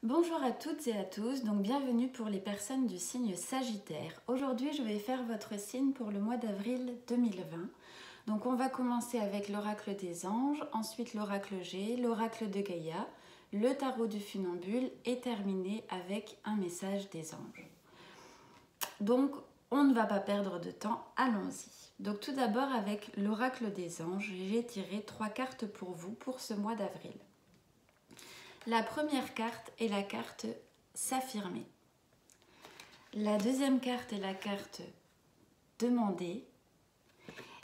Bonjour à toutes et à tous, donc bienvenue pour les personnes du signe Sagittaire. Aujourd'hui, je vais faire votre signe pour le mois d'avril 2020. Donc on va commencer avec l'oracle des anges, ensuite l'oracle G, l'oracle de Gaïa, le tarot du funambule et terminer avec un message des anges. Donc on ne va pas perdre de temps, allons-y. Donc tout d'abord avec l'oracle des anges, j'ai tiré 3 cartes pour vous pour ce mois d'avril. La première carte est la carte s'affirmer. La deuxième carte est la carte demander.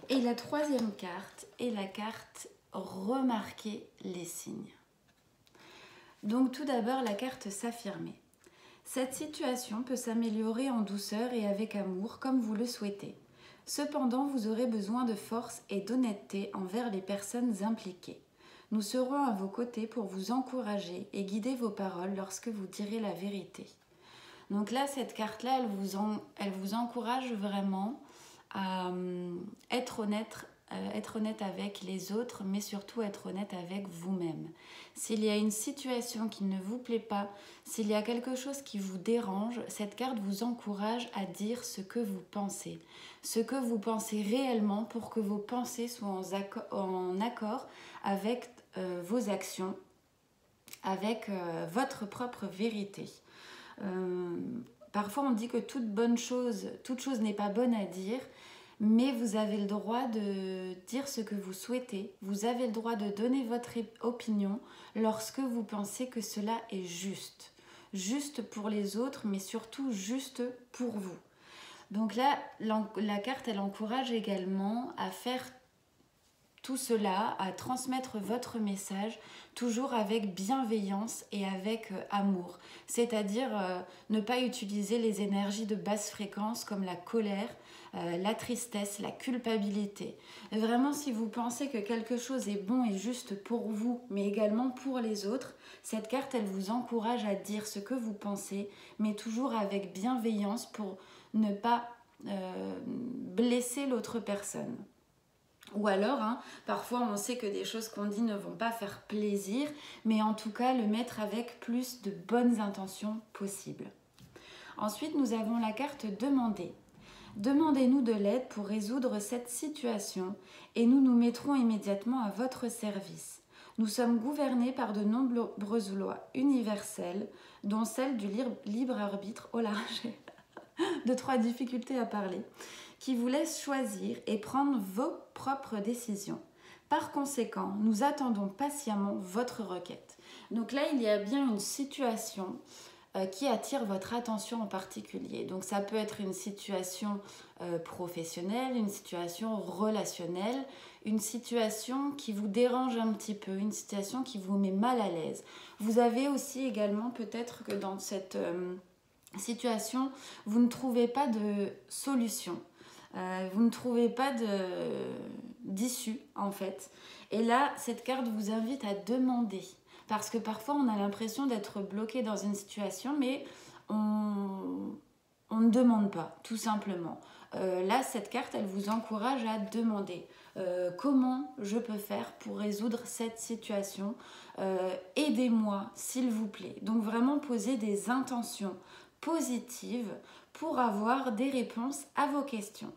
Et la troisième carte est la carte remarquer les signes. Donc tout d'abord la carte s'affirmer. Cette situation peut s'améliorer en douceur et avec amour comme vous le souhaitez. Cependant, vous aurez besoin de force et d'honnêteté envers les personnes impliquées. Nous serons à vos côtés pour vous encourager et guider vos paroles lorsque vous direz la vérité. Donc là, cette carte-là, elle vous encourage vraiment à être honnête avec les autres, mais surtout être honnête avec vous-même. S'il y a une situation qui ne vous plaît pas, s'il y a quelque chose qui vous dérange, cette carte vous encourage à dire ce que vous pensez. Ce que vous pensez réellement pour que vos pensées soient en accord avec vos actions, avec votre propre vérité. Parfois on dit que toute chose n'est pas bonne à dire, mais vous avez le droit de dire ce que vous souhaitez, vous avez le droit de donner votre opinion lorsque vous pensez que cela est juste. Juste pour les autres, mais surtout juste pour vous. Donc là, la carte, elle encourage également à faire tout cela, à transmettre votre message toujours avec bienveillance et avec amour. C'est-à-dire ne pas utiliser les énergies de basse fréquence comme la colère, la tristesse, la culpabilité. Et vraiment, si vous pensez que quelque chose est bon et juste pour vous, mais également pour les autres, cette carte, elle vous encourage à dire ce que vous pensez, mais toujours avec bienveillance pour ne pas blesser l'autre personne. Ou alors, parfois on sait que des choses qu'on dit ne vont pas faire plaisir, mais en tout cas le mettre avec plus de bonnes intentions possibles. Ensuite, nous avons la carte demander. Demandez-nous de l'aide pour résoudre cette situation et nous nous mettrons immédiatement à votre service. Nous sommes gouvernés par de nombreuses lois universelles, dont celle du libre arbitre. Oh là, j'ai de 3 difficultés à parler. Qui vous laisse choisir et prendre vos propres décisions. Par conséquent, nous attendons patiemment votre requête. Donc là, il y a bien une situation qui attire votre attention en particulier. Donc ça peut être une situation professionnelle, une situation relationnelle, une situation qui vous dérange un petit peu, une situation qui vous met mal à l'aise. Vous avez aussi également peut-être que dans cette situation, vous ne trouvez pas de solution. Vous ne trouvez pas d'issue en fait. Et là, cette carte vous invite à demander. Parce que parfois, on a l'impression d'être bloqué dans une situation, mais on ne demande pas, tout simplement. Là, cette carte, elle vous encourage à demander. Comment je peux faire pour résoudre cette situation? Aidez-moi, s'il vous plaît. Donc vraiment poser des intentions positives pour avoir des réponses à vos questions.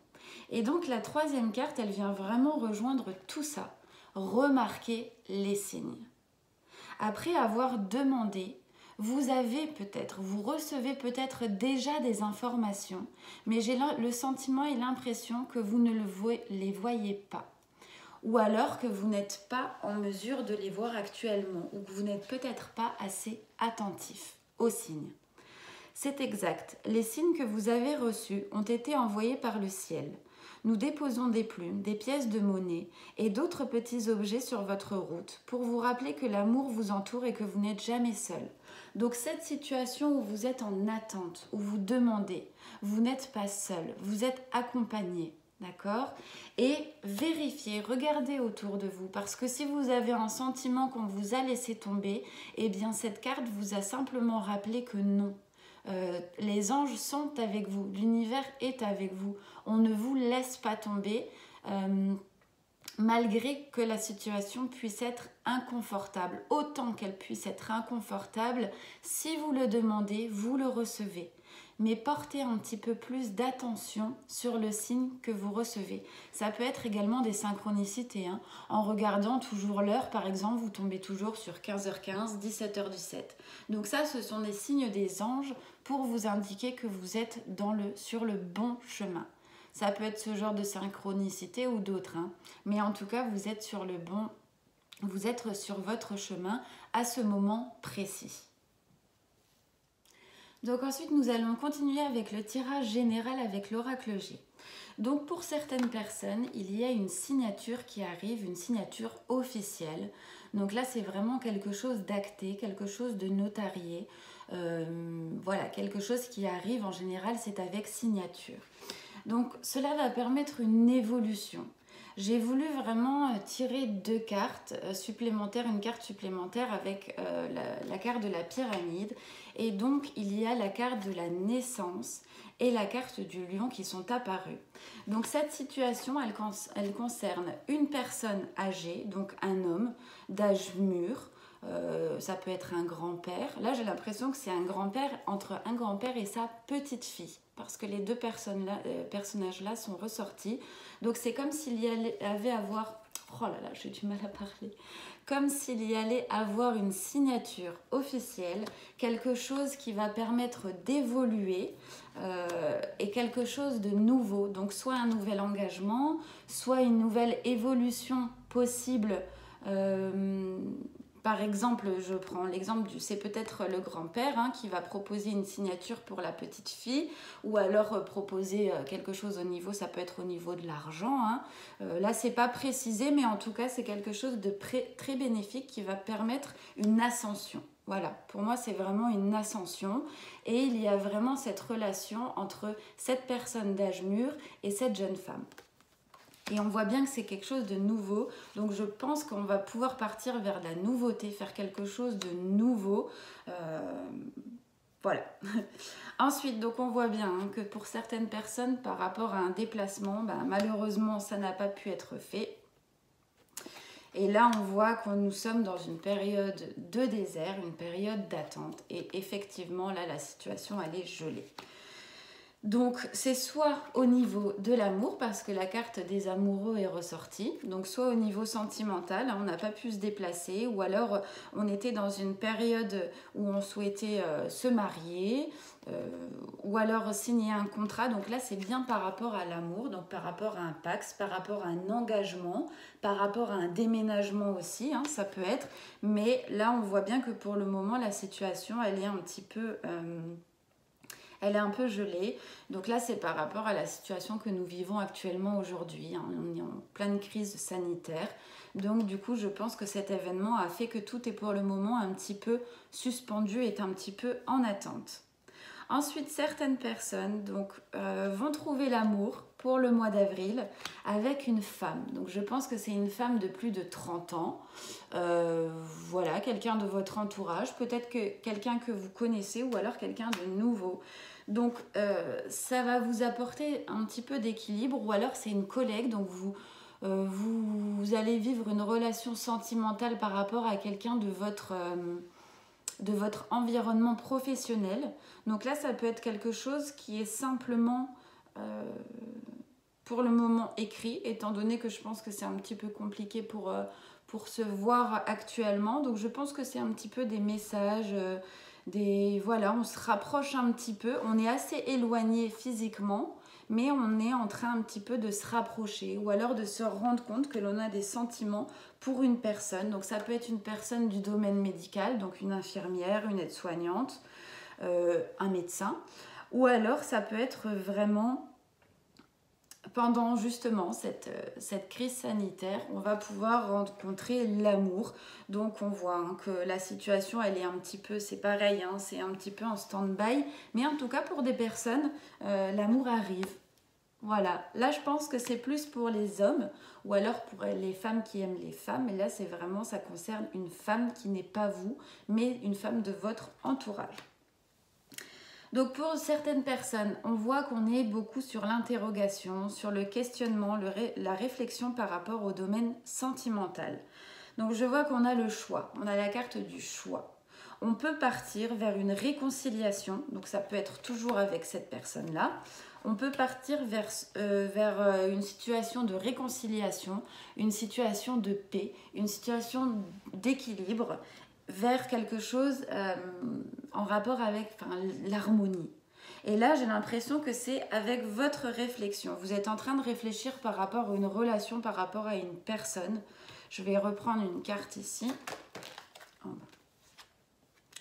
Et donc la troisième carte, elle vient vraiment rejoindre tout ça. Remarquer les signes. Après avoir demandé, vous recevez peut-être déjà des informations, mais j'ai le sentiment et l'impression que vous ne les voyez pas. Ou alors que vous n'êtes pas en mesure de les voir actuellement, ou que vous n'êtes peut-être pas assez attentif aux signes. C'est exact, les signes que vous avez reçus ont été envoyés par le ciel. Nous déposons des plumes, des pièces de monnaie et d'autres petits objets sur votre route pour vous rappeler que l'amour vous entoure et que vous n'êtes jamais seul. Donc cette situation où vous êtes en attente, où vous demandez, vous n'êtes pas seul, vous êtes accompagné. D'accord? Et vérifiez, regardez autour de vous, parce que si vous avez un sentiment qu'on vous a laissé tomber, eh bien cette carte vous a simplement rappelé que non. Les anges sont avec vous, l'univers est avec vous, on ne vous laisse pas tomber. malgré que la situation puisse être inconfortable, autant qu'elle puisse être inconfortable, si vous le demandez, vous le recevez. Mais portez un petit peu plus d'attention sur le signe que vous recevez. Ça peut être également des synchronicités. En regardant toujours l'heure, par exemple, vous tombez toujours sur 15h15, 17h17. Donc ça, ce sont des signes des anges pour vous indiquer que vous êtes sur le bon chemin. Ça peut être ce genre de synchronicité ou d'autres. Mais en tout cas, vous êtes sur votre chemin à ce moment précis. Donc ensuite, nous allons continuer avec le tirage général avec l'oracle G. Donc pour certaines personnes, il y a une signature qui arrive, une signature officielle. Donc là, c'est vraiment quelque chose d'acté, quelque chose de notarié. Voilà, quelque chose qui arrive en général, c'est avec signature. Donc cela va permettre une évolution. J'ai voulu vraiment tirer deux cartes supplémentaires, une carte supplémentaire avec la carte de la pyramide. Et donc il y a la carte de la naissance et la carte du lion qui sont apparues. Donc cette situation, elle concerne une personne âgée, donc un homme d'âge mûr. Ça peut être un grand-père. Là, j'ai l'impression que c'est un grand-père entre un grand-père et sa petite-fille, parce que les deux personnages-là sont ressortis. Donc, c'est comme s'il y avait avoir... Oh là là, j'ai du mal à parler. Comme s'il y allait avoir une signature officielle, quelque chose qui va permettre d'évoluer et quelque chose de nouveau. Donc, soit un nouvel engagement, soit une nouvelle évolution possible. Par exemple, je prends l'exemple c'est peut-être le grand-père qui va proposer une signature pour la petite fille, ou alors proposer quelque chose au niveau, ça peut être au niveau de l'argent. Là, c'est pas précisé, mais en tout cas, c'est quelque chose de très bénéfique qui va permettre une ascension. Voilà, pour moi, c'est vraiment une ascension. Et il y a vraiment cette relation entre cette personne d'âge mûr et cette jeune femme. Et on voit bien que c'est quelque chose de nouveau. Donc je pense qu'on va pouvoir partir vers de la nouveauté, faire quelque chose de nouveau. Voilà. Ensuite, donc on voit bien que pour certaines personnes, par rapport à un déplacement, malheureusement, ça n'a pas pu être fait. Et là, on voit que nous sommes dans une période de désert, une période d'attente. Et effectivement, là, la situation, elle est gelée. Donc c'est soit au niveau de l'amour, parce que la carte des amoureux est ressortie, donc soit au niveau sentimental, on n'a pas pu se déplacer, ou alors on était dans une période où on souhaitait se marier, ou alors signer un contrat. Donc là c'est bien par rapport à l'amour, donc par rapport à un pax, par rapport à un engagement, par rapport à un déménagement aussi, ça peut être. Mais là on voit bien que pour le moment la situation elle est un petit peu... elle est un peu gelée. Donc là, c'est par rapport à la situation que nous vivons actuellement aujourd'hui. On est en pleine crise sanitaire. Donc du coup, je pense que cet événement a fait que tout est pour le moment un petit peu suspendu, est un petit peu en attente. Ensuite, certaines personnes vont trouver l'amour pour le mois d'avril avec une femme. Donc je pense que c'est une femme de plus de 30 ans. Voilà, quelqu'un de votre entourage, peut-être que quelqu'un que vous connaissez ou alors quelqu'un de nouveau. Donc ça va vous apporter un petit peu d'équilibre, ou alors c'est une collègue, donc vous allez vivre une relation sentimentale par rapport à quelqu'un de votre environnement professionnel. Donc là, ça peut être quelque chose qui est simplement pour le moment écrit, étant donné que je pense que c'est un petit peu compliqué pour se voir actuellement. Donc je pense que c'est un petit peu des messages... voilà, on se rapproche un petit peu, on est assez éloigné physiquement, mais on est en train un petit peu de se rapprocher, ou alors de se rendre compte que l'on a des sentiments pour une personne. Donc ça peut être une personne du domaine médical, donc une infirmière, une aide-soignante, un médecin, ou alors ça peut être vraiment... Pendant justement cette crise sanitaire, on va pouvoir rencontrer l'amour. Donc on voit que la situation, elle est un petit peu, c'est pareil, c'est un petit peu en stand-by. Mais en tout cas, pour des personnes, l'amour arrive. Voilà, là je pense que c'est plus pour les hommes, ou alors pour les femmes qui aiment les femmes. Et là, c'est vraiment, ça concerne une femme qui n'est pas vous, mais une femme de votre entourage. Donc pour certaines personnes, on voit qu'on est beaucoup sur l'interrogation, sur le questionnement, la réflexion par rapport au domaine sentimental. Donc je vois qu'on a le choix, on a la carte du choix. On peut partir vers une réconciliation, donc ça peut être toujours avec cette personne-là. On peut partir vers une situation de réconciliation, une situation de paix, une situation d'équilibre, vers quelque chose en rapport avec l'harmonie. Et là, j'ai l'impression que c'est avec votre réflexion. Vous êtes en train de réfléchir par rapport à une relation, par rapport à une personne. Je vais reprendre une carte ici.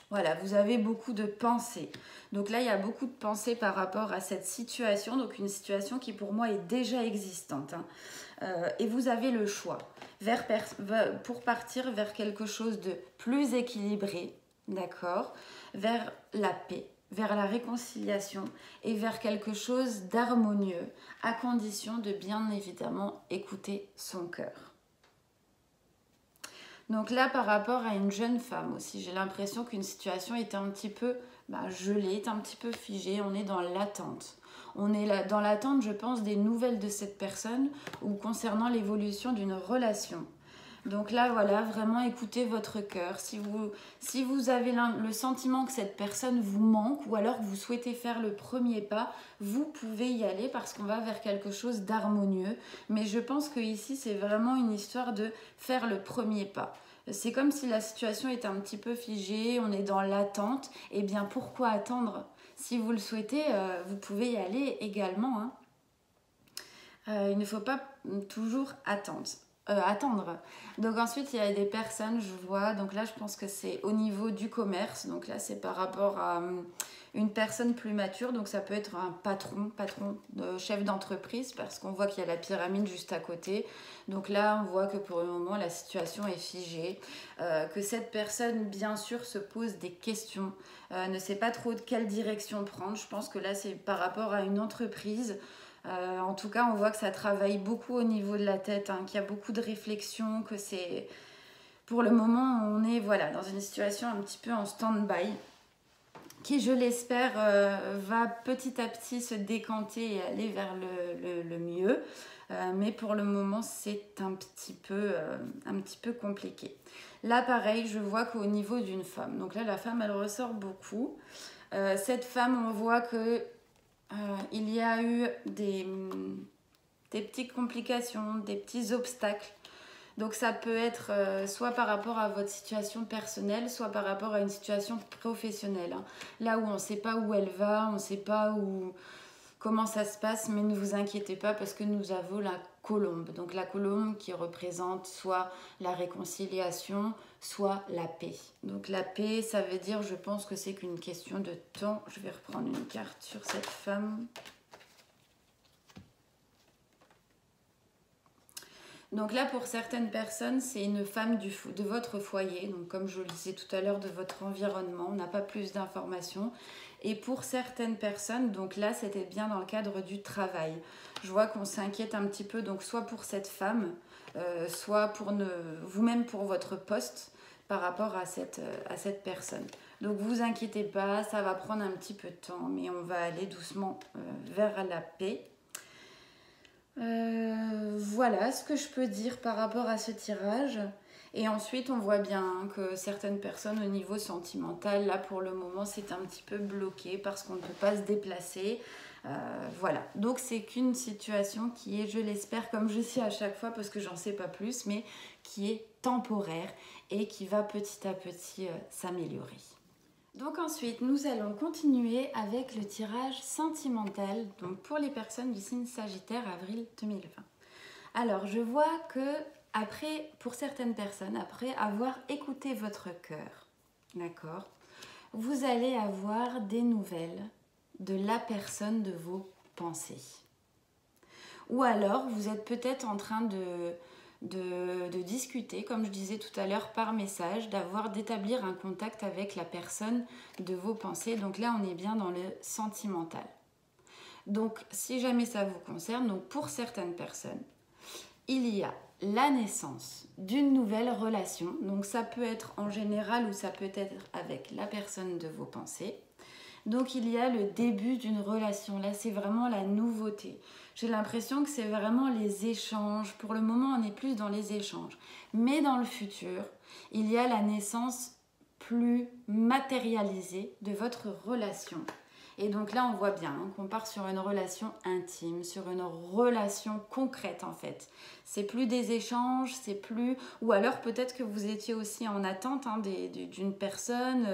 Voilà, vous avez beaucoup de pensées. Donc là, il y a beaucoup de pensées par rapport à cette situation. Donc une situation qui pour moi est déjà existante. Et vous avez le choix pour partir vers quelque chose de plus équilibré, d'accord, vers la paix, vers la réconciliation et vers quelque chose d'harmonieux, à condition de bien évidemment écouter son cœur. Donc là, par rapport à une jeune femme aussi, j'ai l'impression qu'une situation est un petit peu gelée, est un petit peu figée, on est dans l'attente. On est là, dans l'attente, je pense, des nouvelles de cette personne ou concernant l'évolution d'une relation. Donc là, voilà, vraiment écoutez votre cœur. Si vous avez le sentiment que cette personne vous manque ou alors que vous souhaitez faire le premier pas, vous pouvez y aller parce qu'on va vers quelque chose d'harmonieux. Mais je pense que ici, c'est vraiment une histoire de faire le premier pas. C'est comme si la situation est un petit peu figée, on est dans l'attente. Eh bien, pourquoi attendre ? Si vous le souhaitez, vous pouvez y aller également. Il ne faut pas toujours attendre. Donc ensuite, il y a des personnes, je vois, donc là, je pense que c'est au niveau du commerce. Donc là, c'est par rapport à une personne plus mature. Donc ça peut être un patron, chef d'entreprise, parce qu'on voit qu'il y a la pyramide juste à côté. Donc là, on voit que pour le moment, la situation est figée. Que cette personne, bien sûr, se pose des questions, ne sait pas trop de quelle direction prendre. Je pense que là, c'est par rapport à une entreprise. En tout cas, on voit que ça travaille beaucoup au niveau de la tête, qu'il y a beaucoup de réflexion, que c'est... Pour le moment, on est dans une situation un petit peu en stand-by, qui, je l'espère, va petit à petit se décanter et aller vers le mieux. Mais pour le moment, c'est un petit peu compliqué. Là, pareil, je vois qu'au niveau d'une femme, donc là, la femme, elle ressort beaucoup. Cette femme, on voit que il y a eu des petites complications, des petits obstacles. Donc ça peut être soit par rapport à votre situation personnelle, soit par rapport à une situation professionnelle. Là où on ne sait pas où elle va, on ne sait pas comment ça se passe, mais ne vous inquiétez pas parce que nous avons la colombe. Donc la colombe qui représente soit la réconciliation, soit la paix. Donc la paix, ça veut dire, je pense que c'est qu'une question de temps. Je vais reprendre une carte sur cette femme. Donc là, pour certaines personnes, c'est une femme de votre foyer. Donc comme je le disais tout à l'heure, de votre environnement. On n'a pas plus d'informations. Et pour certaines personnes, donc là, c'était bien dans le cadre du travail. Je vois qu'on s'inquiète un petit peu, donc soit pour cette femme, soit pour vous-même pour votre poste par rapport à cette personne. Donc vous inquiétez pas, ça va prendre un petit peu de temps, mais on va aller doucement vers la paix. Voilà ce que je peux dire par rapport à ce tirage. Et ensuite, on voit bien que certaines personnes au niveau sentimental, là pour le moment, c'est un petit peu bloqué parce qu'on ne peut pas se déplacer. Voilà, donc c'est qu'une situation qui est, je l'espère, comme je dis à chaque fois parce que j'en sais pas plus, mais qui est temporaire et qui va petit à petit s'améliorer. Donc ensuite, nous allons continuer avec le tirage sentimental, donc pour les personnes du signe Sagittaire, avril 2020. Alors, je vois que pour certaines personnes, après avoir écouté votre cœur, d'accord, vous allez avoir des nouvelles de la personne de vos pensées. Ou alors, vous êtes peut-être en train de discuter, comme je disais tout à l'heure, par message, d'établir un contact avec la personne de vos pensées. Donc là, on est bien dans le sentimental. Donc, si jamais ça vous concerne, donc pour certaines personnes, il y a la naissance d'une nouvelle relation. Donc ça peut être en général ou ça peut être avec la personne de vos pensées. Donc il y a le début d'une relation. Là, c'est vraiment la nouveauté. J'ai l'impression que c'est vraiment les échanges. Pour le moment, on est plus dans les échanges. Mais dans le futur, il y a la naissance plus matérialisée de votre relation. Et donc là, on voit bien qu'on part sur une relation intime, sur une relation concrète en fait. C'est plus des échanges, c'est plus... Ou alors peut-être que vous étiez aussi en attente d'une personne.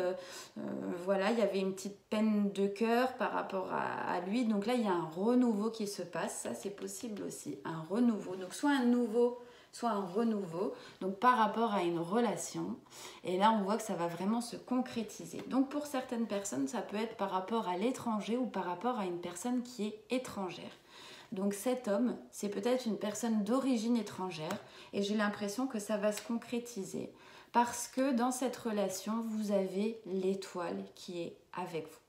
Voilà, il y avait une petite peine de cœur par rapport à lui. Donc là, il y a un renouveau qui se passe. Ça, c'est possible aussi, un renouveau. Donc soit un nouveau, soit un renouveau, donc par rapport à une relation. Et là, on voit que ça va vraiment se concrétiser. Donc pour certaines personnes, ça peut être par rapport à l'étranger ou par rapport à une personne qui est étrangère. Donc cet homme, c'est peut-être une personne d'origine étrangère et j'ai l'impression que ça va se concrétiser parce que dans cette relation, vous avez l'étoile qui est avec vous.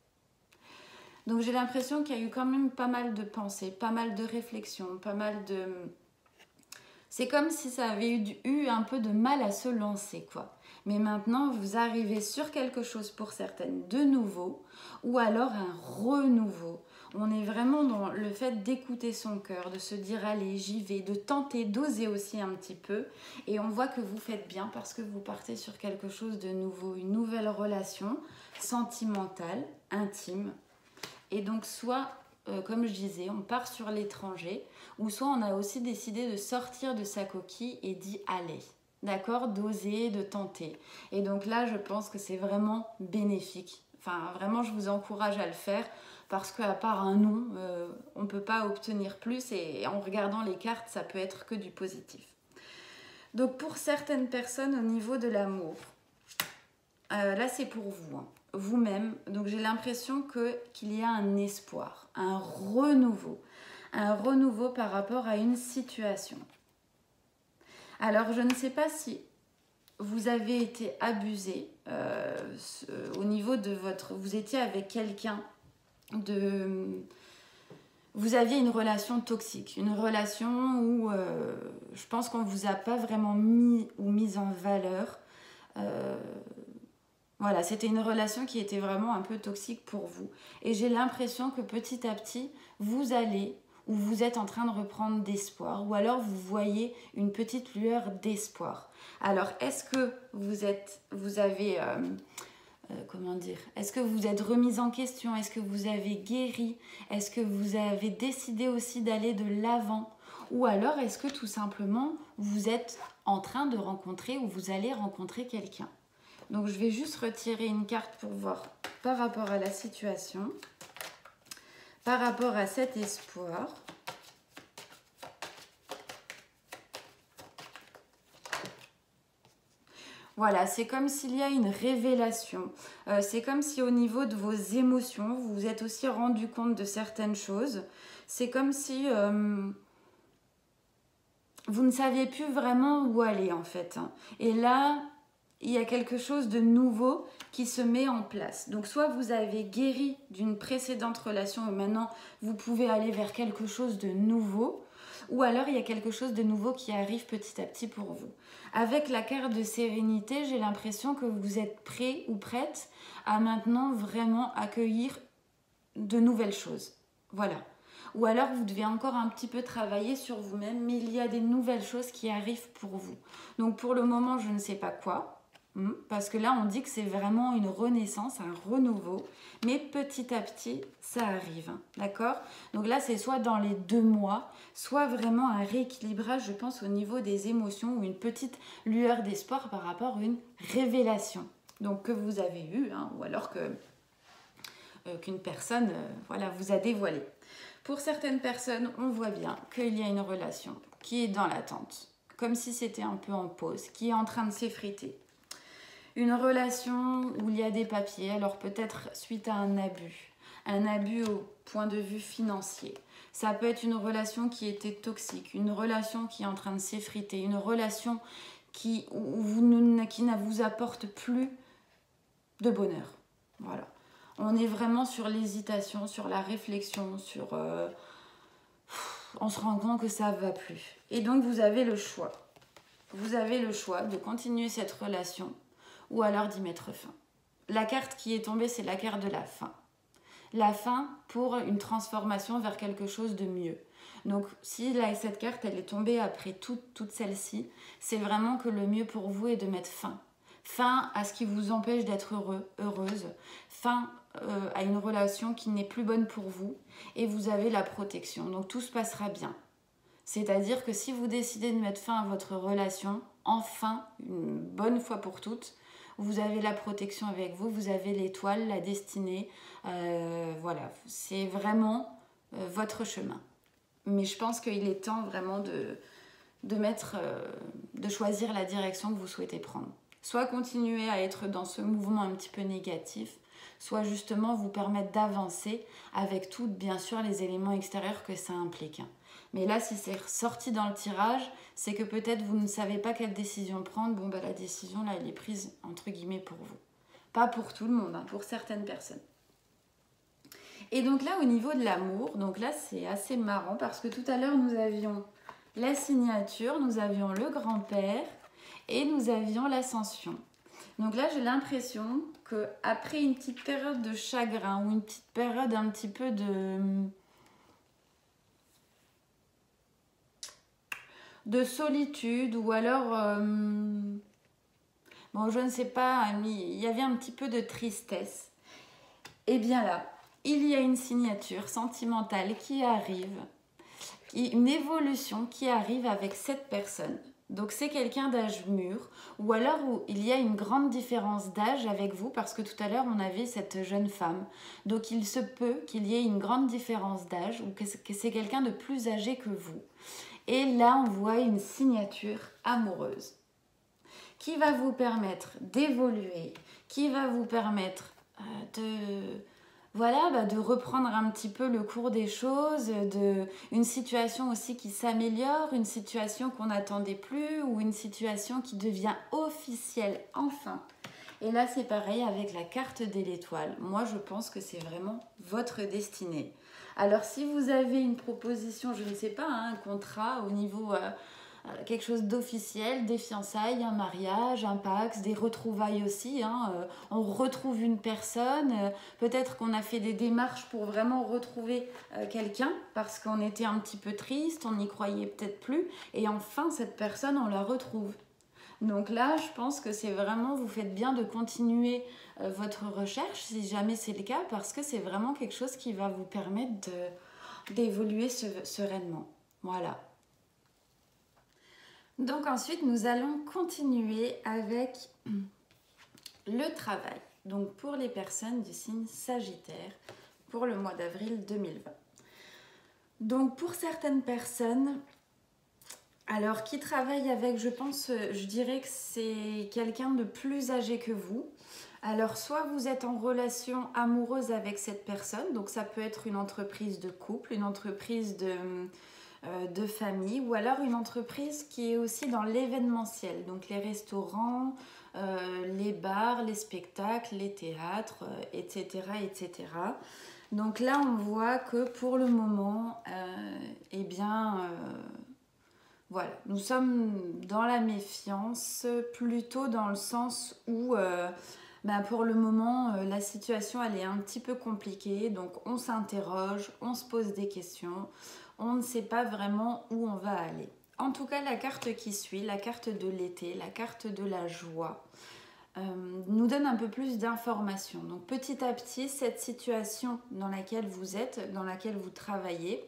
Donc j'ai l'impression qu'il y a eu quand même pas mal de pensées, pas mal de réflexions, pas mal de... C'est comme si ça avait eu un peu de mal à se lancer, quoi. Mais maintenant, vous arrivez sur quelque chose pour certaines de nouveau, ou alors un renouveau. On est vraiment dans le fait d'écouter son cœur, de se dire allez, j'y vais, de tenter, d'oser aussi un petit peu. Et on voit que vous faites bien parce que vous partez sur quelque chose de nouveau, une nouvelle relation sentimentale, intime. Et donc soit... comme je disais, on part sur l'étranger, ou soit on a aussi décidé de sortir de sa coquille et d'y aller. D'accord? D'oser, de tenter. Et donc là, je pense que c'est vraiment bénéfique. Enfin, vraiment, je vous encourage à le faire parce qu'à part un non, on ne peut pas obtenir plus et en regardant les cartes, ça peut être que du positif. Donc pour certaines personnes, au niveau de l'amour, là c'est pour vous, hein, vous-même. Donc j'ai l'impression qu'il y a un espoir, un renouveau par rapport à une situation. Alors je ne sais pas si vous avez été abusé au niveau de votre... Vous étiez avec quelqu'un vous aviez une relation toxique, une relation où je pense qu'on ne vous a pas vraiment mise en valeur. Voilà, c'était une relation qui était vraiment un peu toxique pour vous. Et j'ai l'impression que petit à petit, vous allez, ou vous êtes en train de reprendre d'espoir, ou alors vous voyez une petite lueur d'espoir. Alors, est-ce que vous avez... comment dire, est-ce que vous êtes remise en question? Est-ce que vous avez guéri? Est-ce que vous avez décidé aussi d'aller de l'avant? Ou alors est-ce que tout simplement vous êtes en train de rencontrer ou vous allez rencontrer quelqu'un? Donc je vais juste retirer une carte pour voir par rapport à la situation, par rapport à cet espoir. Voilà, c'est comme s'il y a une révélation. C'est comme si au niveau de vos émotions, vous vous êtes aussi rendu compte de certaines choses. C'est comme si vous ne saviez plus vraiment où aller en fait. Et là, il y a quelque chose de nouveau qui se met en place. Donc soit vous avez guéri d'une précédente relation et maintenant vous pouvez aller vers quelque chose de nouveau, ou alors il y a quelque chose de nouveau qui arrive petit à petit pour vous. Avec la carte de sérénité, j'ai l'impression que vous êtes prêt ou prête à maintenant vraiment accueillir de nouvelles choses. Voilà. Ou alors vous devez encore un petit peu travailler sur vous-même, mais il y a des nouvelles choses qui arrivent pour vous. Donc pour le moment, je ne sais pas quoi. Parce que là, on dit que c'est vraiment une renaissance, un renouveau. Mais petit à petit, ça arrive. D'accord? Donc là, c'est soit dans les 2 mois, soit vraiment un rééquilibrage, je pense, au niveau des émotions ou une petite lueur d'espoir par rapport à une révélation. Donc que vous avez eue, hein, ou alors qu'une personne voilà, vous a dévoilé. Pour certaines personnes, on voit bien qu'il y a une relation qui est dans l'attente, comme si c'était un peu en pause, qui est en train de s'effriter. Une relation où il y a des papiers, alors peut-être suite à un abus au point de vue financier. Ça peut être une relation qui était toxique, une relation qui est en train de s'effriter, une relation qui ne vous apporte plus de bonheur. Voilà. On est vraiment sur l'hésitation, sur la réflexion, sur... on se rend compte que ça ne va plus. Et donc vous avez le choix. Vous avez le choix de continuer cette relation ou alors d'y mettre fin. La carte qui est tombée, c'est la carte de la fin. la fin pour une transformation vers quelque chose de mieux. Donc si là, cette carte elle est tombée après toutes celles-ci, c'est vraiment que le mieux pour vous est de mettre fin. Fin à ce qui vous empêche d'être heureuse, fin à une relation qui n'est plus bonne pour vous et vous avez la protection. Donc tout se passera bien. C'est-à-dire que si vous décidez de mettre fin à votre relation, enfin, une bonne fois pour toutes, vous avez la protection avec vous, vous avez l'étoile, la destinée. Voilà, c'est vraiment votre chemin. Mais je pense qu'il est temps vraiment de choisir la direction que vous souhaitez prendre. Soit continuer à être dans ce mouvement un petit peu négatif, soit justement vous permettre d'avancer avec tout, bien sûr, les éléments extérieurs que ça implique. Mais là, si c'est sorti dans le tirage, c'est que peut-être vous ne savez pas quelle décision prendre. Bon, bah, la décision, là, elle est prise, entre guillemets, pour vous. Pas pour tout le monde, hein, pour certaines personnes. Et donc là, au niveau de l'amour, donc là, c'est assez marrant parce que tout à l'heure, nous avions la signature, nous avions le grand-père et nous avions l'ascension. Donc là, j'ai l'impression qu'après une petite période de chagrin ou une petite période un petit peu de solitude ou alors, bon, je ne sais pas, il y avait un petit peu de tristesse. Et bien là, il y a une signature sentimentale qui arrive, une évolution qui arrive avec cette personne. Donc c'est quelqu'un d'âge mûr ou alors où il y a une grande différence d'âge avec vous parce que tout à l'heure on avait cette jeune femme. Donc il se peut qu'il y ait une grande différence d'âge ou que c'est quelqu'un de plus âgé que vous. Et là on voit une signature amoureuse qui va vous permettre d'évoluer, qui va vous permettre de reprendre un petit peu le cours des choses, une situation aussi qui s'améliore, une situation qu'on n'attendait plus ou une situation qui devient officielle enfin. Et là, c'est pareil avec la carte de l'étoile. Moi, je pense que c'est vraiment votre destinée. Alors, si vous avez une proposition, je ne sais pas, un contrat au niveau... quelque chose d'officiel, des fiançailles, un mariage, un Pacs, des retrouvailles aussi. On retrouve une personne, peut-être qu'on a fait des démarches pour vraiment retrouver quelqu'un parce qu'on était un petit peu triste, on n'y croyait peut-être plus et enfin cette personne on la retrouve. Donc là je pense que c'est vraiment, vous faites bien de continuer votre recherche si jamais c'est le cas parce que c'est vraiment quelque chose qui va vous permettre d'évoluer sereinement. Voilà. Donc ensuite, nous allons continuer avec le travail. Donc pour les personnes du signe Sagittaire, pour le mois d'avril 2020. Donc pour certaines personnes, alors qui travaillent avec, je dirais que c'est quelqu'un de plus âgé que vous. Alors soit vous êtes en relation amoureuse avec cette personne, donc ça peut être une entreprise de couple, une entreprise de famille ou alors une entreprise qui est aussi dans l'événementiel, donc les restaurants, les bars, les spectacles, les théâtres, etc., etc. Donc là, on voit que pour le moment, voilà, nous sommes dans la méfiance, plutôt dans le sens où pour le moment, la situation elle est un petit peu compliquée, donc on s'interroge, on se pose des questions, on ne sait pas vraiment où on va aller. En tout cas, la carte qui suit, la carte de l'été, la carte de la joie, nous donne un peu plus d'informations. Donc petit à petit, cette situation dans laquelle vous êtes, dans laquelle vous travaillez,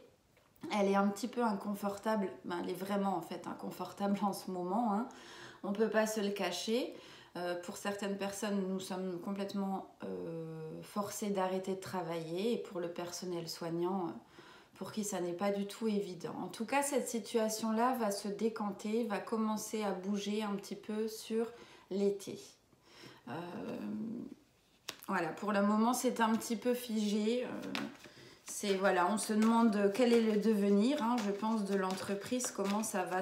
elle est un petit peu inconfortable. Elle est vraiment en fait inconfortable en ce moment, hein. On ne peut pas se le cacher. Pour certaines personnes, nous sommes complètement forcés d'arrêter de travailler et pour le personnel soignant, pour qui ça n'est pas du tout évident. En tout cas, cette situation-là va se décanter, va commencer à bouger un petit peu sur l'été. Voilà, pour le moment, c'est un petit peu figé. Voilà, on se demande quel est le devenir, hein, je pense, de l'entreprise, comment ça va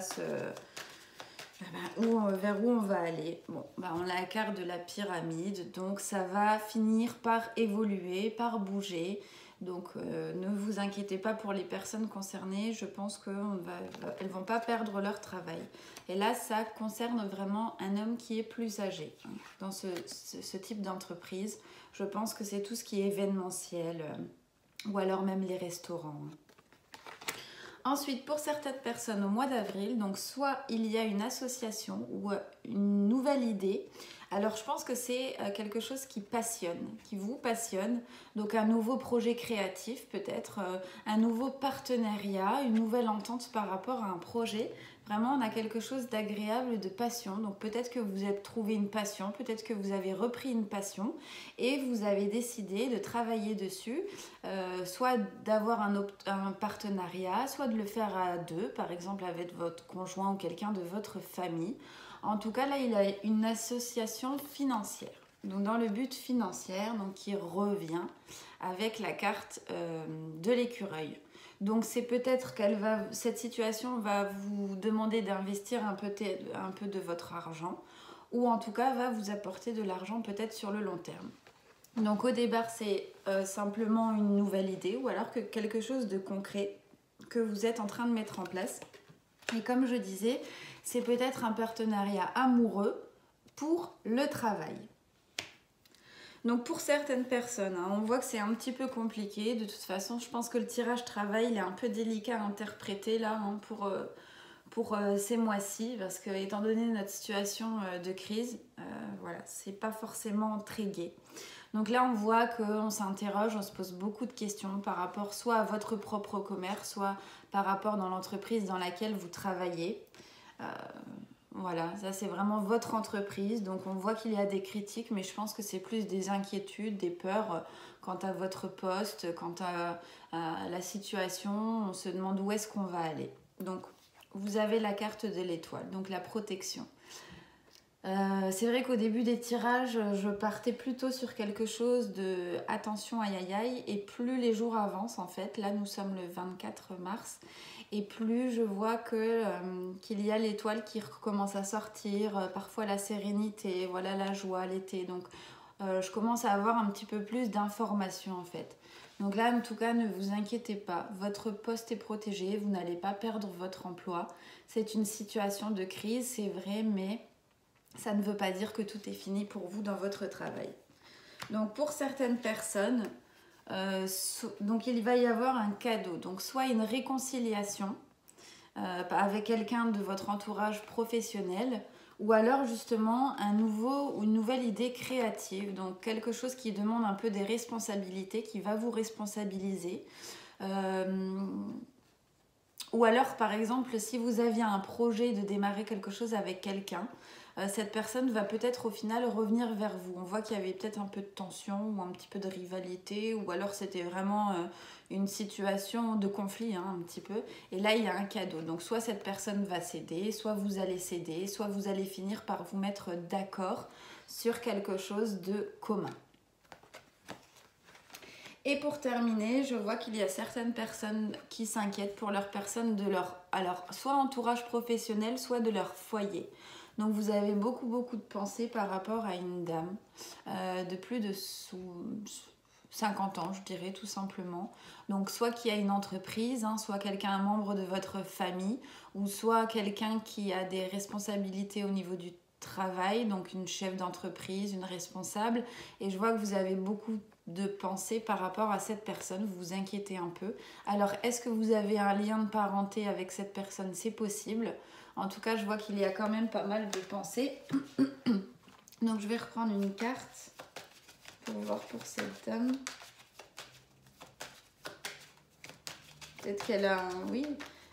vers où on va aller. Bon, on a la carte de la pyramide, donc ça va finir par évoluer, par bouger. Donc ne vous inquiétez pas pour les personnes concernées, je pense qu'elles ne vont pas perdre leur travail. Et là, ça concerne vraiment un homme qui est plus âgé, hein, dans ce type d'entreprise. Je pense que c'est tout ce qui est événementiel ou alors même les restaurants. Ensuite, pour certaines personnes au mois d'avril, donc soit il y a une association ou une nouvelle idée. Alors je pense que c'est quelque chose qui passionne, qui vous passionne. Donc un nouveau projet créatif peut-être, un nouveau partenariat, une nouvelle entente par rapport à un projet. Vraiment, on a quelque chose d'agréable, de passion. Donc peut-être que vous avez trouvé une passion, peut-être que vous avez repris une passion et vous avez décidé de travailler dessus, soit d'avoir un partenariat, soit de le faire à deux, par exemple avec votre conjoint ou quelqu'un de votre famille. En tout cas, là, il a une association financière. Donc dans le but financier, donc qui revient avec la carte de l'écureuil. Donc c'est peut-être cette situation va vous demander d'investir un peu de votre argent ou en tout cas va vous apporter de l'argent peut-être sur le long terme. Donc au départ c'est simplement une nouvelle idée ou alors que quelque chose de concret que vous êtes en train de mettre en place. Et comme je disais, c'est peut-être un partenariat amoureux pour le travail. Donc pour certaines personnes, on voit que c'est un petit peu compliqué. De toute façon, je pense que le tirage travail il est un peu délicat à interpréter là pour ces mois-ci. Parce que étant donné notre situation de crise, voilà, c'est pas forcément très gai. Donc là, on voit qu'on s'interroge, on se pose beaucoup de questions par rapport soit à votre propre commerce, soit par rapport dans l'entreprise dans laquelle vous travaillez. Voilà, ça c'est vraiment votre entreprise. Donc on voit qu'il y a des critiques, mais je pense que c'est plus des inquiétudes, des peurs quant à votre poste, quant à la situation. On se demande où est-ce qu'on va aller. Donc vous avez la carte de l'étoile, donc la protection. C'est vrai qu'au début des tirages, je partais plutôt sur quelque chose de attention aïe aïe aïe, et plus les jours avancent en fait, là nous sommes le 24 mars, et plus je vois qu'il y a l'étoile qui recommence à sortir, parfois la sérénité, voilà la joie, l'été, donc je commence à avoir un petit peu plus d'informations en fait. Donc là en tout cas ne vous inquiétez pas, votre poste est protégé, vous n'allez pas perdre votre emploi, c'est une situation de crise, c'est vrai, mais ça ne veut pas dire que tout est fini pour vous dans votre travail. Donc pour certaines personnes, donc il va y avoir un cadeau. Donc soit une réconciliation avec quelqu'un de votre entourage professionnel, ou alors justement une nouvelle idée créative. Donc quelque chose qui demande un peu des responsabilités, qui va vous responsabiliser. Ou alors par exemple si vous aviez un projet de démarrer quelque chose avec quelqu'un, cette personne va peut-être au final revenir vers vous. On voit qu'il y avait peut-être un peu de tension ou un petit peu de rivalité, ou alors c'était vraiment une situation de conflit un petit peu. Et là il y a un cadeau, donc soit cette personne va céder, soit vous allez céder, soit vous allez finir par vous mettre d'accord sur quelque chose de commun. Et pour terminer, je vois qu'il y a certaines personnes qui s'inquiètent pour leur personne de alors soit entourage professionnel, soit de leur foyer. Donc vous avez beaucoup de pensées par rapport à une dame de plus de 50 ans, je dirais tout simplement. Donc soit qui a une entreprise, soit quelqu'un, un membre de votre famille, ou soit quelqu'un qui a des responsabilités au niveau du travail, donc une chef d'entreprise, une responsable. Et je vois que vous avez beaucoup de pensées par rapport à cette personne, vous vous inquiétez un peu. Alors est-ce que vous avez un lien de parenté avec cette personne? C'est possible. En tout cas, je vois qu'il y a quand même pas mal de pensées. Donc, je vais reprendre une carte pour voir pour cette dame. Peut-être qu'elle a oui,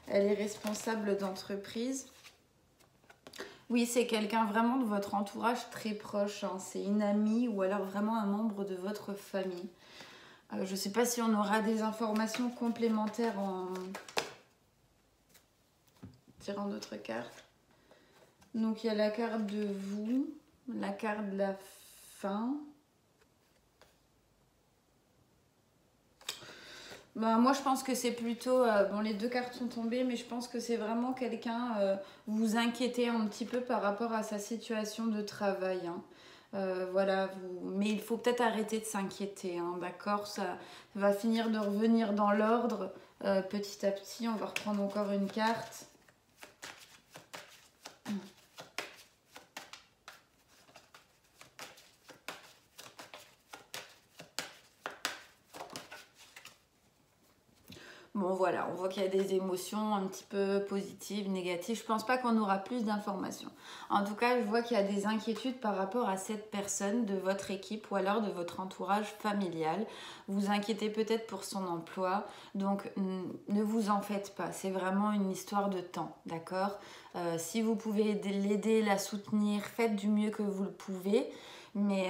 elle est responsable d'entreprise. Oui, c'est quelqu'un vraiment de votre entourage très proche. C'est une amie ou alors vraiment un membre de votre famille. Je ne sais pas si on aura des informations complémentaires en tirant d'autres cartes. Donc il y a la carte de vous, la carte de la fin. Moi je pense que c'est plutôt, bon les deux cartes sont tombées, mais je pense que c'est vraiment quelqu'un, vous inquiétez un petit peu par rapport à sa situation de travail. Voilà, mais il faut peut-être arrêter de s'inquiéter, d'accord, ça va finir de revenir dans l'ordre petit à petit. On va reprendre encore une carte. Bon voilà, on voit qu'il y a des émotions un petit peu positives, négatives. Je pense pas qu'on aura plus d'informations. En tout cas, je vois qu'il y a des inquiétudes par rapport à cette personne de votre équipe ou alors de votre entourage familial. Vous inquiétez peut-être pour son emploi, donc ne vous en faites pas. C'est vraiment une histoire de temps, d'accord? Si vous pouvez l'aider, la soutenir, faites du mieux que vous le pouvez, mais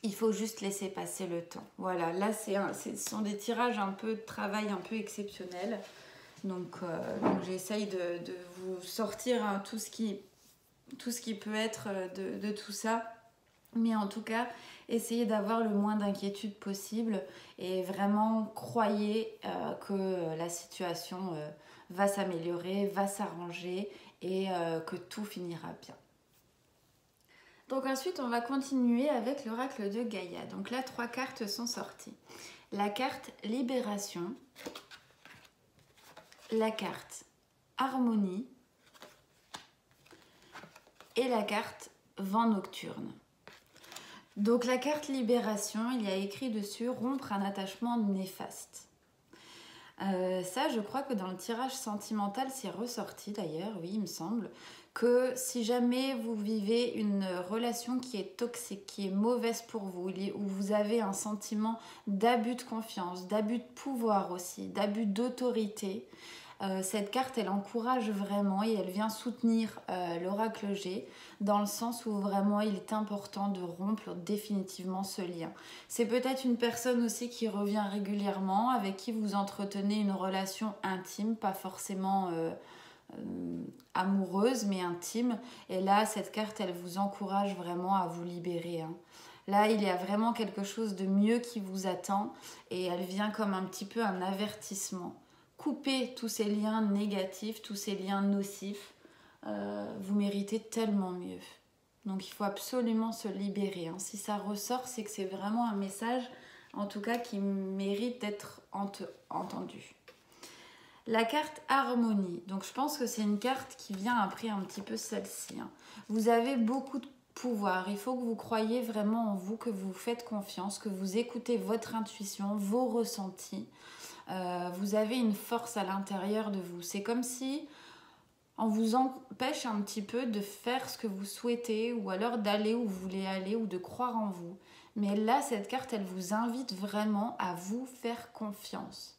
il faut juste laisser passer le temps. Voilà, là ce sont des tirages un peu de travail un peu exceptionnels. Donc j'essaye de vous sortir hein, tout ce qui peut être de tout ça. Mais en tout cas, essayez d'avoir le moins d'inquiétude possible et vraiment croyez que la situation va s'améliorer, va s'arranger et que tout finira bien. Donc ensuite, on va continuer avec l'oracle de Gaïa. Donc là, 3 cartes sont sorties. La carte Libération, la carte Harmonie et la carte Vent nocturne. Donc la carte Libération, il y a écrit dessus rompre un attachement néfaste. Ça, je crois que dans le tirage sentimental, c'est ressorti d'ailleurs, oui, il me semble, que si jamais vous vivez une relation qui est toxique, qui est mauvaise pour vous, où vous avez un sentiment d'abus de confiance, d'abus de pouvoir aussi, d'abus d'autorité, cette carte, elle encourage vraiment et elle vient soutenir l'oracle G dans le sens où vraiment il est important de rompre définitivement ce lien. C'est peut-être une personne aussi qui revient régulièrement, avec qui vous entretenez une relation intime, pas forcément amoureuse, mais intime. Et là, cette carte, elle vous encourage vraiment à vous libérer. Hein. Là, il y a vraiment quelque chose de mieux qui vous attend et elle vient comme un petit peu un avertissement. Coupez tous ces liens négatifs, tous ces liens nocifs. Vous méritez tellement mieux. Donc il faut absolument se libérer. Hein. Si ça ressort, c'est que c'est vraiment un message, en tout cas, qui mérite d'être entendu. La carte Harmonie. Donc je pense que c'est une carte qui vient après un petit peu celle-ci. Hein. Vous avez beaucoup de pouvoir. Il faut que vous croyiez vraiment en vous, que vous faites confiance, que vous écoutez votre intuition, vos ressentis. Vous avez une force à l'intérieur de vous. C'est comme si on vous empêche un petit peu de faire ce que vous souhaitez ou alors d'aller où vous voulez aller ou de croire en vous. Mais là, cette carte, elle vous invite vraiment à vous faire confiance.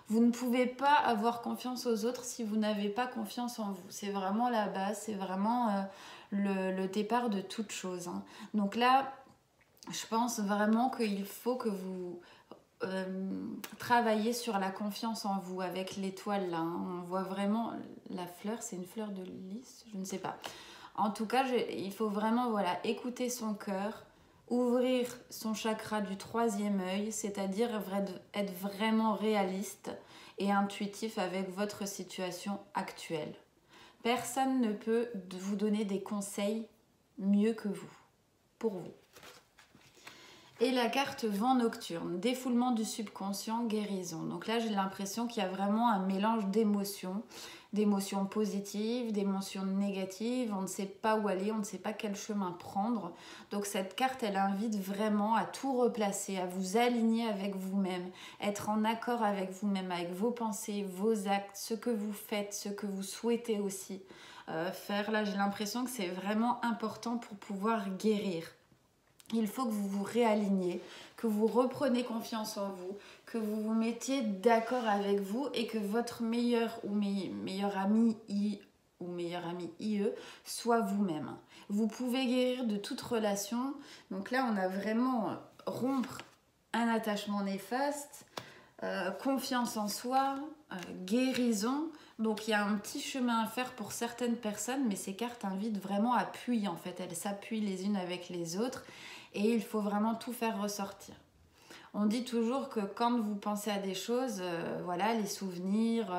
Vous ne pouvez pas avoir confiance aux autres si vous n'avez pas confiance en vous. C'est vraiment la base, c'est vraiment le départ de toute chose. Hein. Donc là, je pense vraiment qu'il faut que vous travaillez sur la confiance en vous avec l'étoile là. Hein. On voit vraiment la fleur, c'est une fleur de lys, je ne sais pas. En tout cas, il faut vraiment écouter son cœur, ouvrir son chakra du 3e œil, c'est-à-dire être vraiment réaliste et intuitif avec votre situation actuelle. Personne ne peut vous donner des conseils mieux que vous, pour vous. Et la carte Vent nocturne, défoulement du subconscient, guérison. Donc là, j'ai l'impression qu'il y a vraiment un mélange d'émotions positives, d'émotions négatives. On ne sait pas où aller, on ne sait pas quel chemin prendre. Donc cette carte, elle invite vraiment à tout replacer, à vous aligner avec vous-même, être en accord avec vous-même, avec vos pensées, vos actes, ce que vous faites, ce que vous souhaitez aussi faire. Là, j'ai l'impression que c'est vraiment important pour pouvoir guérir. Il faut que vous vous réaligniez, que vous repreniez confiance en vous, que vous vous mettiez d'accord avec vous et que votre meilleur ou meilleur ami ou meilleure amie IE soit vous-même. Vous pouvez guérir de toute relation. Donc là, on a vraiment rompre un attachement néfaste, confiance en soi, guérison. Donc il y a un petit chemin à faire pour certaines personnes, mais ces cartes invitent vraiment à appuyer en fait. Elles s'appuient les unes avec les autres et il faut vraiment tout faire ressortir. On dit toujours que quand vous pensez à des choses, les souvenirs,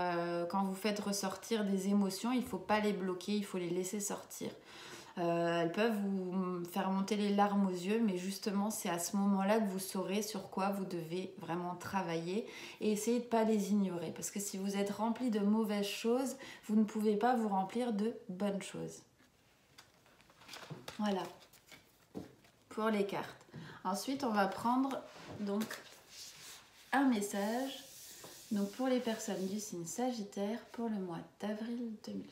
quand vous faites ressortir des émotions, il ne faut pas les bloquer, il faut les laisser sortir. Elles peuvent vous faire monter les larmes aux yeux, mais justement c'est à ce moment-là que vous saurez sur quoi vous devez vraiment travailler et essayer de ne pas les ignorer. Parce que si vous êtes rempli de mauvaises choses, vous ne pouvez pas vous remplir de bonnes choses. Voilà, pour les cartes. Ensuite, on va prendre donc un message Donc pour les personnes du signe Sagittaire, pour le mois d'avril 2020.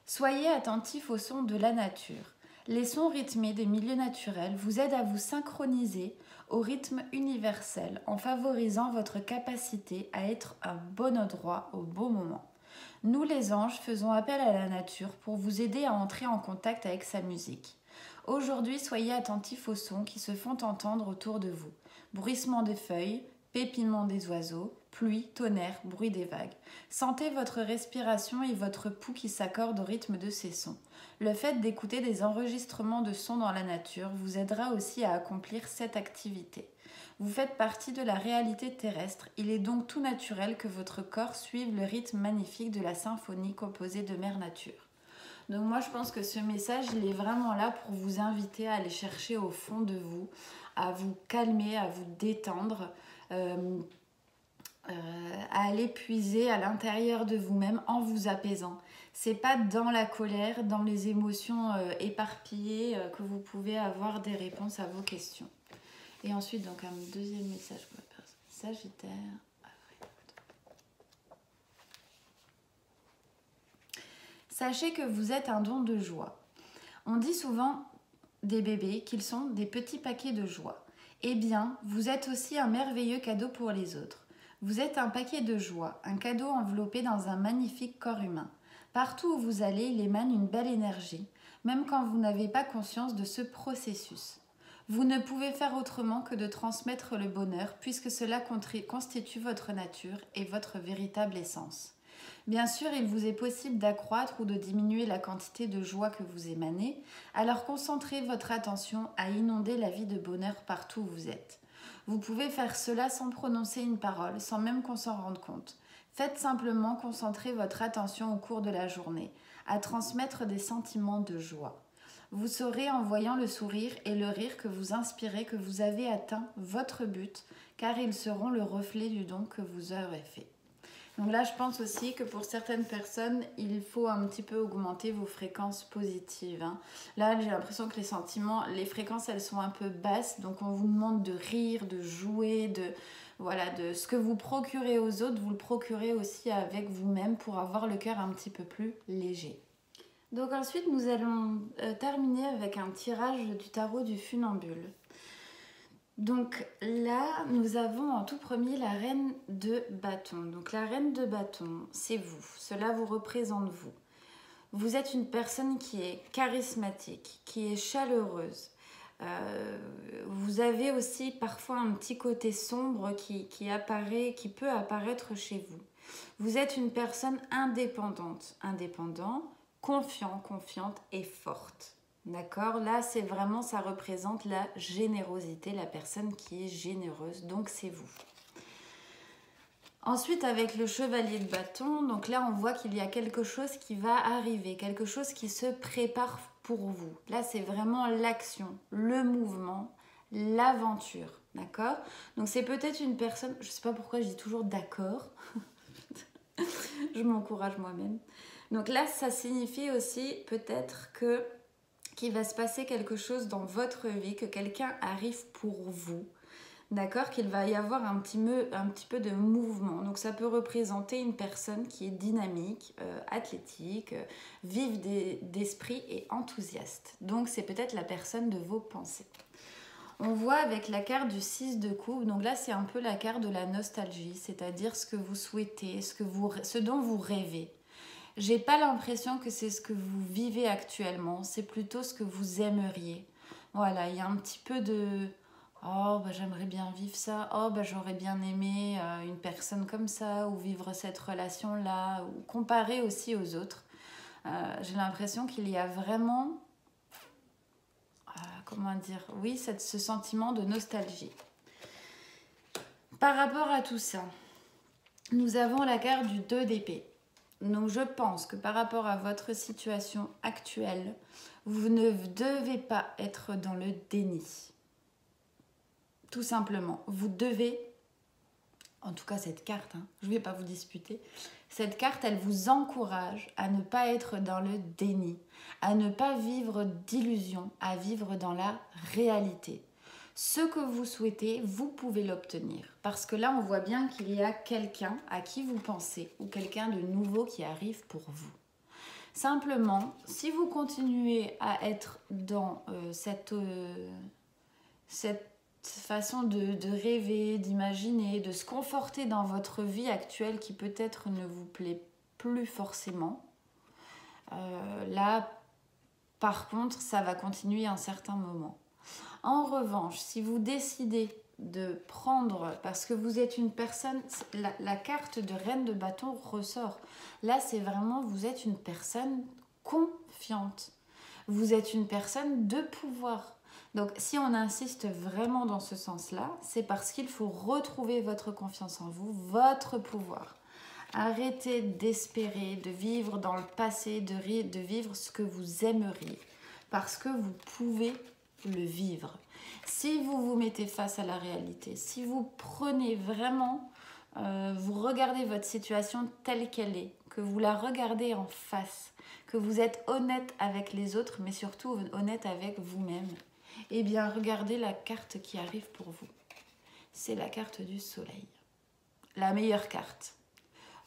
Soyez attentifs aux sons de la nature. Les sons rythmés des milieux naturels vous aident à vous synchroniser au rythme universel en favorisant votre capacité à être à bon endroit au bon moment. Nous les anges faisons appel à la nature pour vous aider à entrer en contact avec sa musique. Aujourd'hui, soyez attentifs aux sons qui se font entendre autour de vous. Bruissement des feuilles, pépiement des oiseaux, pluie, tonnerre, bruit des vagues. Sentez votre respiration et votre pouls qui s'accordent au rythme de ces sons. Le fait d'écouter des enregistrements de sons dans la nature vous aidera aussi à accomplir cette activité. Vous faites partie de la réalité terrestre, il est donc tout naturel que votre corps suive le rythme magnifique de la symphonie composée de Mère Nature. Donc moi je pense que ce message il est vraiment là pour vous inviter à aller chercher au fond de vous, à vous calmer, à vous détendre, à aller puiser à l'intérieur de vous-même en vous apaisant. C'est pas dans la colère, dans les émotions éparpillées que vous pouvez avoir des réponses à vos questions. Et ensuite donc un deuxième message pour la personne Sagittaire. Sachez que vous êtes un don de joie. On dit souvent des bébés qu'ils sont des petits paquets de joie. Eh bien, vous êtes aussi un merveilleux cadeau pour les autres. Vous êtes un paquet de joie, un cadeau enveloppé dans un magnifique corps humain. Partout où vous allez, il émane une belle énergie, même quand vous n'avez pas conscience de ce processus. Vous ne pouvez faire autrement que de transmettre le bonheur, puisque cela constitue votre nature et votre véritable essence. Bien sûr, il vous est possible d'accroître ou de diminuer la quantité de joie que vous émanez, alors concentrez votre attention à inonder la vie de bonheur partout où vous êtes. Vous pouvez faire cela sans prononcer une parole, sans même qu'on s'en rende compte. Faites simplement concentrer votre attention au cours de la journée, à transmettre des sentiments de joie. Vous saurez en voyant le sourire et le rire que vous inspirez que vous avez atteint votre but, car ils seront le reflet du don que vous aurez fait. Donc là, je pense aussi que pour certaines personnes, il faut un petit peu augmenter vos fréquences positives. Là, j'ai l'impression que les fréquences, elles sont un peu basses. Donc, on vous demande de rire, de jouer, de ce que vous procurez aux autres, vous le procurez aussi avec vous-même pour avoir le cœur un petit peu plus léger. Donc ensuite, nous allons terminer avec un tirage du tarot du funambule. Donc là, nous avons en tout premier la reine de bâton. Donc la reine de bâton, c'est vous. Cela vous représente vous. Vous êtes une personne qui est charismatique, qui est chaleureuse. Vous avez aussi parfois un petit côté sombre qui peut apparaître chez vous. Vous êtes une personne indépendante, confiante et forte. D'accord? Là, c'est vraiment, ça représente la générosité, la personne qui est généreuse, donc c'est vous. Ensuite, avec le chevalier de bâton, donc là, on voit qu'il y a quelque chose qui va arriver, quelque chose qui se prépare pour vous. Là, c'est vraiment l'action, le mouvement, l'aventure, d'accord? Donc, c'est peut-être une personne, je ne sais pas pourquoi je dis toujours d'accord, je m'encourage moi-même. Donc là, ça signifie aussi peut-être qu'il va se passer quelque chose dans votre vie, que quelqu'un arrive pour vous, d'accord, qu'il va y avoir un petit peu de mouvement. Donc ça peut représenter une personne qui est dynamique, athlétique, vive d'esprit et enthousiaste. Donc c'est peut-être la personne de vos pensées. On voit avec la carte du 6 de coupe, donc là c'est un peu la carte de la nostalgie, c'est-à-dire ce que vous souhaitez, ce dont vous rêvez. J'ai pas l'impression que c'est ce que vous vivez actuellement, c'est plutôt ce que vous aimeriez. Voilà, il y a un petit peu de « Oh, bah, j'aimerais bien vivre ça. Oh, bah, j'aurais bien aimé une personne comme ça, ou vivre cette relation-là, ou comparer aussi aux autres. » J'ai l'impression qu'il y a vraiment, comment dire, oui, ce sentiment de nostalgie. Par rapport à tout ça, nous avons la carte du 2 d'épée. Donc je pense que par rapport à votre situation actuelle, vous ne devez pas être dans le déni. Tout simplement, vous devez, en tout cas cette carte, je ne vais pas vous disputer, cette carte elle vous encourage à ne pas être dans le déni, à ne pas vivre d'illusions, à vivre dans la réalité. Ce que vous souhaitez, vous pouvez l'obtenir. Parce que là, on voit bien qu'il y a quelqu'un à qui vous pensez ou quelqu'un de nouveau qui arrive pour vous. Simplement, si vous continuez à être dans cette façon de rêver, d'imaginer, de se conforter dans votre vie actuelle qui peut-être ne vous plaît plus forcément, là, par contre, ça va continuer un certain moment. En revanche, si vous décidez de prendre, parce que vous êtes une personne, la carte de reine de bâton ressort. Là, c'est vraiment, vous êtes une personne confiante. Vous êtes une personne de pouvoir. Donc, si on insiste vraiment dans ce sens-là, c'est parce qu'il faut retrouver votre confiance en vous, votre pouvoir. Arrêtez d'espérer, de vivre dans le passé, de vivre ce que vous aimeriez. Parce que vous pouvez le vivre. Si vous vous mettez face à la réalité, si vous prenez vraiment, vous regardez votre situation telle qu'elle est, que vous la regardez en face, que vous êtes honnête avec les autres, mais surtout honnête avec vous-même, eh bien regardez la carte qui arrive pour vous. C'est la carte du soleil. La meilleure carte.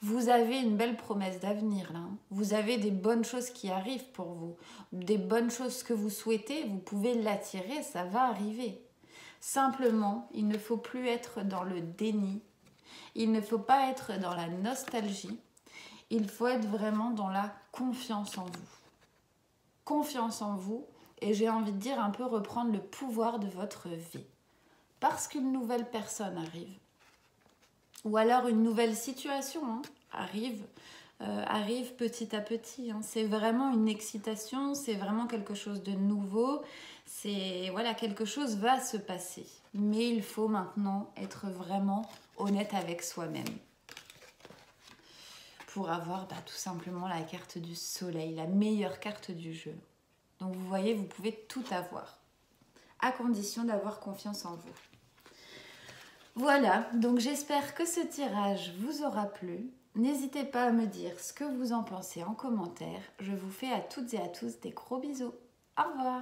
Vous avez une belle promesse d'avenir là. Vous avez des bonnes choses qui arrivent pour vous. Des bonnes choses que vous souhaitez, vous pouvez l'attirer, ça va arriver. Simplement, il ne faut plus être dans le déni. Il ne faut pas être dans la nostalgie. Il faut être vraiment dans la confiance en vous. Confiance en vous et j'ai envie de dire un peu reprendre le pouvoir de votre vie. Parce qu'une nouvelle personne arrive. Ou alors une nouvelle situation arrive petit à petit. C'est vraiment une excitation, c'est vraiment quelque chose de nouveau. Voilà, quelque chose va se passer. Mais il faut maintenant être vraiment honnête avec soi-même. Pour avoir tout simplement la carte du soleil, la meilleure carte du jeu. Donc vous voyez, vous pouvez tout avoir. À condition d'avoir confiance en vous. Voilà, donc j'espère que ce tirage vous aura plu. N'hésitez pas à me dire ce que vous en pensez en commentaire. Je vous fais à toutes et à tous des gros bisous. Au revoir.